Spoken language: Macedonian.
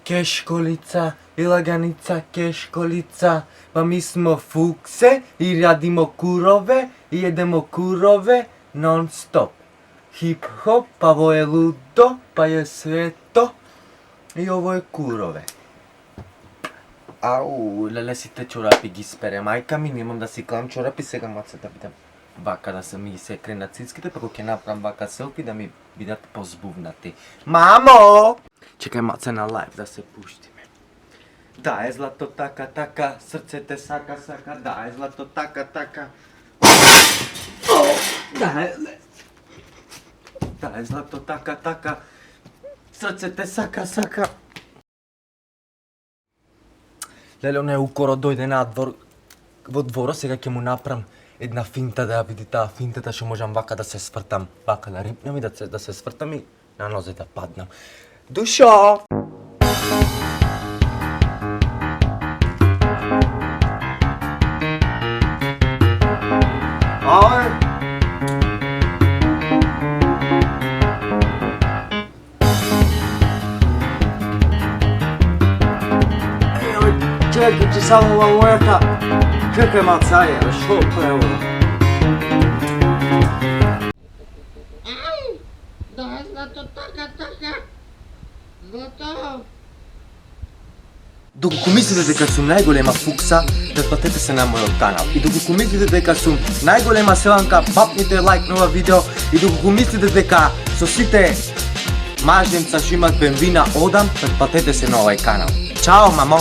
Keškolica i laganica keškolica. Pa mi smo fukse i radimo kurove i jedemo kurove non stop. Hip hop, pa ovo je ludo, pa je sveto i ovo je kurove. Au, lele si te čorapi gispere, majka mi, nemam da si klam čorapi, сега maca da бидам вака да се ми се крена цицките, па кога ќе направам вака селфи да ми бидат позбувнати. Мамо! Чекај маца на лайв да се пуштиме. Да е злато така, така, срцете сака, сака, да е злато така, така. Да е злато така, така, срцете сака, сака. Леле, оне укоро дојде надвор, во двора, сега ќе му направам една финта да ја види таа финтата, што можам вака да се свртам, вака да рипнам и да се свртам и на нозе да паднам. Душо! Ај! Čekaj, će samo ova mojaka. Čekaj malo caje, što to je ovo? Da je zlato taka, taka. Zlato. Доколку мислите дека сум најголема фукса, претплатете се на мојот канал. И доколку мислите дека сум најголема селанка, папните лайк на ова видео. И доколку мислите дека со сите мажемца што имат бенвина одам, претплатете се на овој канал. Чао, мамо!